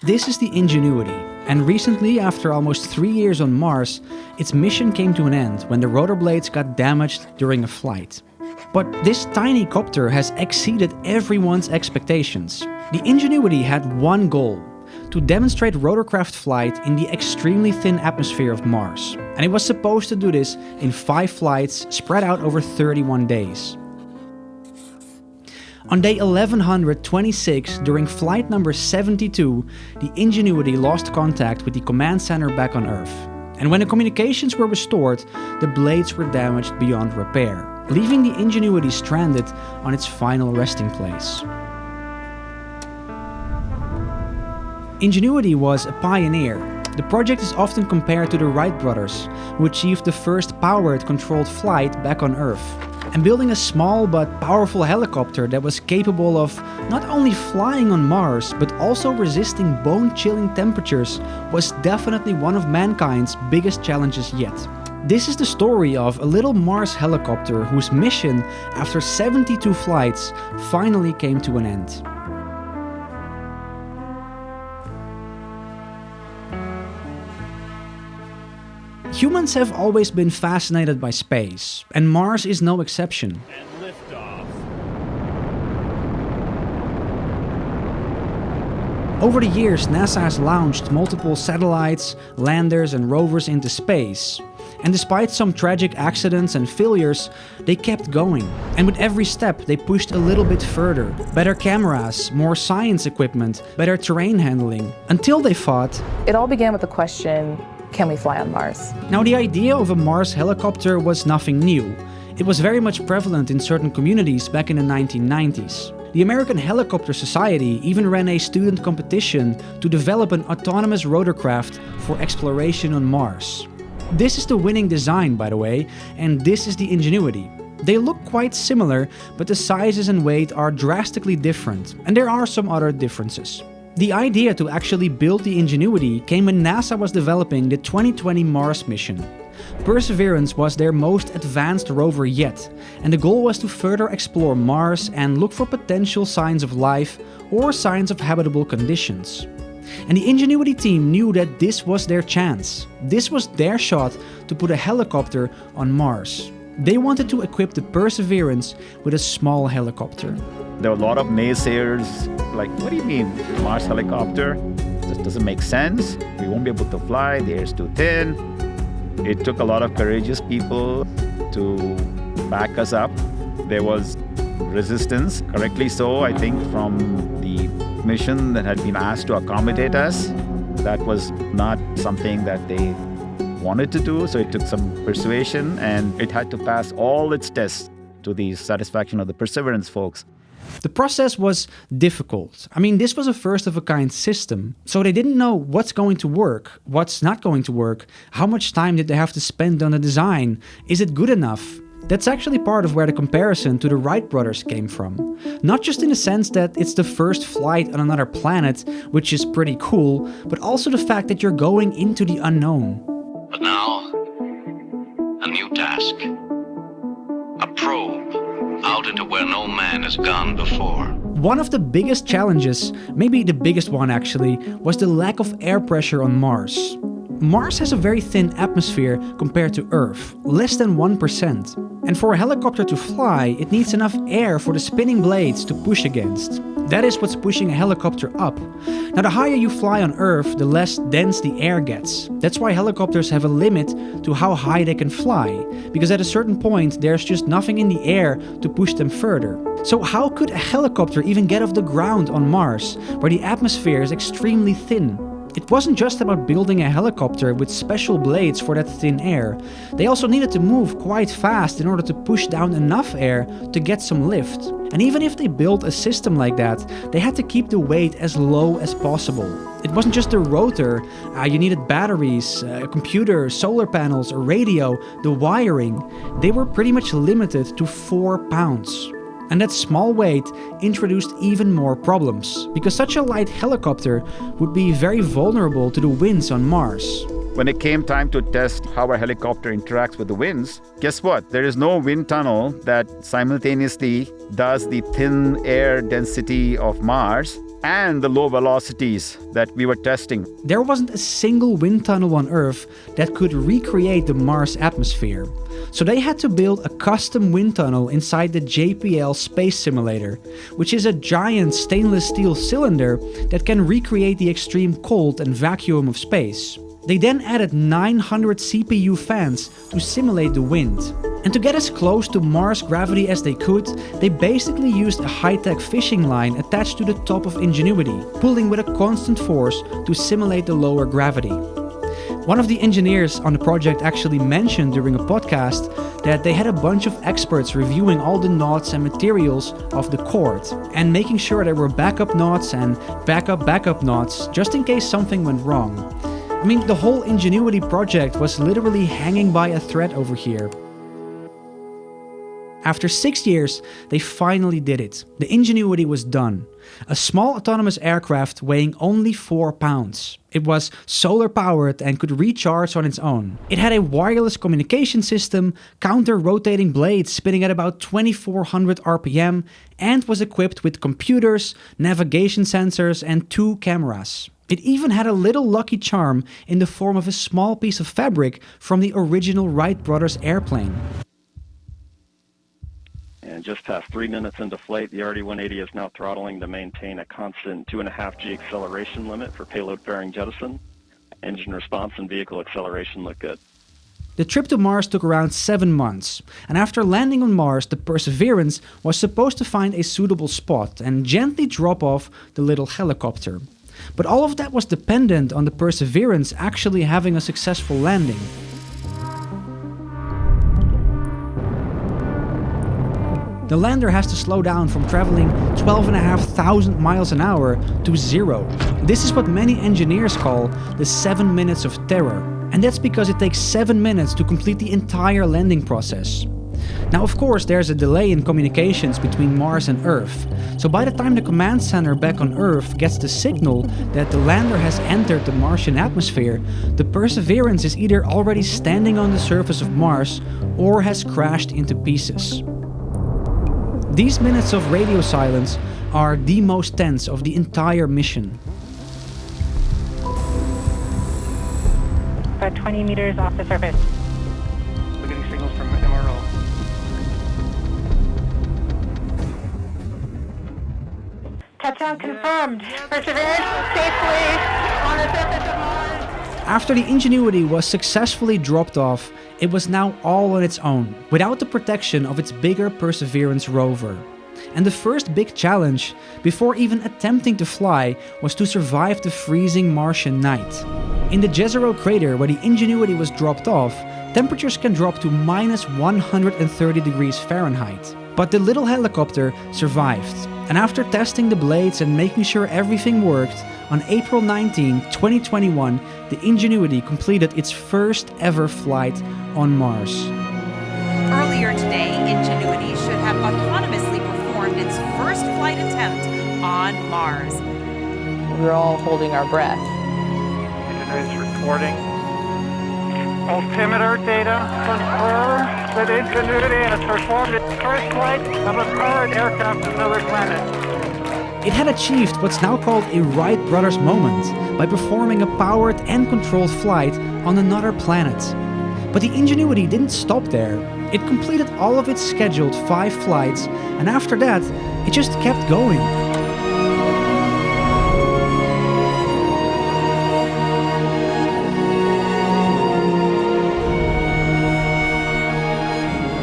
This is the Ingenuity, and recently, after almost 3 years on Mars, its mission came to an end when the rotor blades got damaged during a flight. But this tiny copter has exceeded everyone's expectations. The Ingenuity had one goal: to demonstrate rotorcraft flight in the extremely thin atmosphere of Mars. And it was supposed to do this in 5 flights spread out over 31 days. On day 1126, during flight number 72, the Ingenuity lost contact with the command center back on Earth. And when the communications were restored, the blades were damaged beyond repair, leaving the Ingenuity stranded on its final resting place. Ingenuity was a pioneer. The project is often compared to the Wright brothers, who achieved the first powered, controlled flight back on Earth. And building a small but powerful helicopter that was capable of not only flying on Mars, but also resisting bone-chilling temperatures was definitely one of mankind's biggest challenges yet. This is the story of a little Mars helicopter whose mission, after 72 flights, finally came to an end. Humans have always been fascinated by space, and Mars is no exception. And liftoff. Over the years, NASA has launched multiple satellites, landers, and rovers into space. And despite some tragic accidents and failures, they kept going. And with every step, they pushed a little bit further. Better cameras, more science equipment, better terrain handling, until they thought, it all began with the question, can we fly on Mars? Now, the idea of a Mars helicopter was nothing new. It was very much prevalent in certain communities back in the 1990s. The American Helicopter Society even ran a student competition to develop an autonomous rotorcraft for exploration on Mars. This is the winning design, by the way, and this is the Ingenuity. They look quite similar, but the sizes and weight are drastically different, and there are some other differences. The idea to actually build the Ingenuity came when NASA was developing the 2020 Mars mission. Perseverance was their most advanced rover yet, and the goal was to further explore Mars and look for potential signs of life or signs of habitable conditions. And the Ingenuity team knew that this was their chance. This was their shot to put a helicopter on Mars. They wanted to equip the Perseverance with a small helicopter. There were a lot of naysayers, like, what do you mean, Mars helicopter? This doesn't make sense. We won't be able to fly, the air's too thin. It took a lot of courageous people to back us up. There was resistance, correctly so, I think, from the mission that had been asked to accommodate us. That was not something that they wanted to do, so it took some persuasion, and it had to pass all its tests to the satisfaction of the Perseverance folks. The process was difficult. I mean, this was a first-of-a-kind system, so they didn't know what's going to work, what's not going to work, how much time did they have to spend on the design, is it good enough? That's actually part of where the comparison to the Wright brothers came from. Not just in the sense that it's the first flight on another planet, which is pretty cool, but also the fact that you're going into the unknown. But now, a new task. A probe out into where no man has gone before. One of the biggest challenges, maybe the biggest one actually, was the lack of air pressure on Mars. Mars has a very thin atmosphere compared to Earth, less than 1%. And for a helicopter to fly, it needs enough air for the spinning blades to push against. That is what's pushing a helicopter up. Now, the higher you fly on Earth, the less dense the air gets. That's why helicopters have a limit to how high they can fly, because at a certain point, there's just nothing in the air to push them further. So how could a helicopter even get off the ground on Mars, where the atmosphere is extremely thin? It wasn't just about building a helicopter with special blades for that thin air. They also needed to move quite fast in order to push down enough air to get some lift. And even if they built a system like that, they had to keep the weight as low as possible. It wasn't just the rotor, you needed batteries, a computer, solar panels, a radio, the wiring. They were pretty much limited to 4 pounds. And that small weight introduced even more problems, because such a light helicopter would be very vulnerable to the winds on Mars. When it came time to test how a helicopter interacts with the winds, guess what? There is no wind tunnel that simultaneously does the thin air density of Mars and the low velocities that we were testing. There wasn't a single wind tunnel on Earth that could recreate the Mars atmosphere. So they had to build a custom wind tunnel inside the JPL Space Simulator, which is a giant stainless steel cylinder that can recreate the extreme cold and vacuum of space. They then added 900 CPU fans to simulate the wind. And to get as close to Mars gravity as they could, they basically used a high-tech fishing line attached to the top of Ingenuity, pulling with a constant force to simulate the lower gravity. One of the engineers on the project actually mentioned during a podcast that they had a bunch of experts reviewing all the knots and materials of the cord and making sure there were backup knots and backup knots just in case something went wrong. I mean, the whole Ingenuity project was literally hanging by a thread over here. After 6 years, they finally did it. The Ingenuity was done. A small autonomous aircraft weighing only 4 pounds. It was solar powered and could recharge on its own. It had a wireless communication system, counter-rotating blades spinning at about 2400 RPM, and was equipped with computers, navigation sensors, and 2 cameras. It even had a little lucky charm in the form of a small piece of fabric from the original Wright brothers airplane. And just past 3 minutes into flight, the RD-180 is now throttling to maintain a constant 2.5 G acceleration limit for payload fairing jettison. Engine response and vehicle acceleration look good. The trip to Mars took around 7 months, and after landing on Mars, the Perseverance was supposed to find a suitable spot and gently drop off the little helicopter. But all of that was dependent on the Perseverance actually having a successful landing. The lander has to slow down from traveling 12,500 miles an hour to 0. This is what many engineers call the 7 minutes of terror. And that's because it takes 7 minutes to complete the entire landing process. Now, of course, there's a delay in communications between Mars and Earth. So by the time the command center back on Earth gets the signal that the lander has entered the Martian atmosphere, the Perseverance is either already standing on the surface of Mars or has crashed into pieces. These minutes of radio silence are the most tense of the entire mission. About 20 meters off the surface. We're getting signals from MRO. Touchdown confirmed. Perseverance safely on the surface of Mars. After the Ingenuity was successfully dropped off, it was now all on its own, without the protection of its bigger Perseverance rover. And the first big challenge, before even attempting to fly, was to survive the freezing Martian night. In the Jezero crater where the Ingenuity was dropped off, temperatures can drop to minus 130 degrees Fahrenheit. But the little helicopter survived, and after testing the blades and making sure everything worked, on April 19, 2021, the Ingenuity completed its first ever flight on Mars. Earlier today, Ingenuity should have autonomously performed its first flight attempt on Mars. We were all holding our breath. Ingenuity is recording. Altimeter data confirm that Ingenuity has performed its first flight of a powered aircraft to another planet. It had achieved what's now called a Wright brothers moment by performing a powered and controlled flight on another planet. But the Ingenuity didn't stop there. It completed all of its scheduled 5 flights, and after that, it just kept going.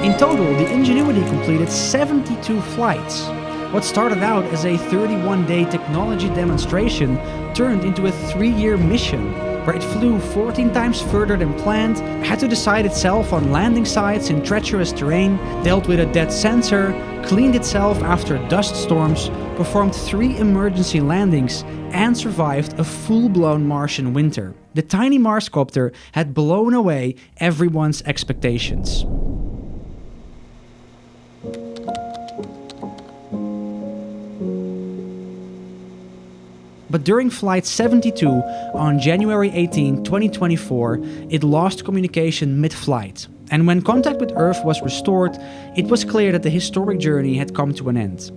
In total, the Ingenuity completed 72 flights. What started out as a 31-day technology demonstration turned into a 3-year mission, where it flew 14 times further than planned, had to decide itself on landing sites in treacherous terrain, dealt with a dead sensor, cleaned itself after dust storms, performed 3 emergency landings, and survived a full-blown Martian winter. The tiny Mars copter had blown away everyone's expectations. But during Flight 72 on January 18, 2024, it lost communication mid-flight. And when contact with Earth was restored, it was clear that the historic journey had come to an end.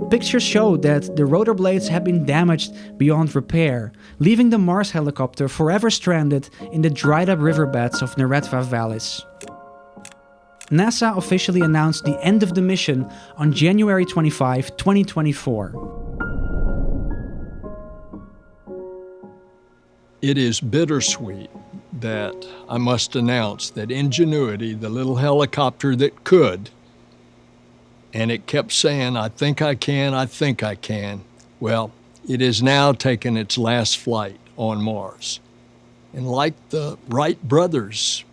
Pictures showed that the rotor blades had been damaged beyond repair, leaving the Mars helicopter forever stranded in the dried-up riverbeds of Neretva valleys. NASA officially announced the end of the mission on January 25, 2024. It is bittersweet that I must announce that Ingenuity, the little helicopter that could, and it kept saying, I think I can, I think I can. Well, it has now taken its last flight on Mars. And like the Wright brothers,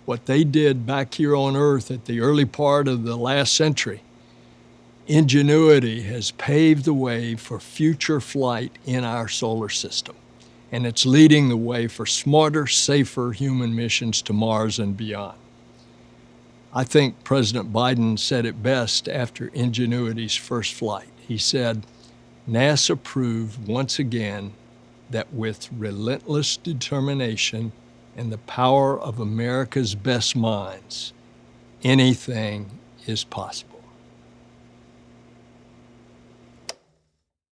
what they did back here on Earth at the early part of the last century, Ingenuity has paved the way for future flight in our solar system. And it's leading the way for smarter, safer human missions to Mars and beyond. I think President Biden said it best after Ingenuity's first flight. He said, NASA proved once again that with relentless determination and the power of America's best minds, anything is possible.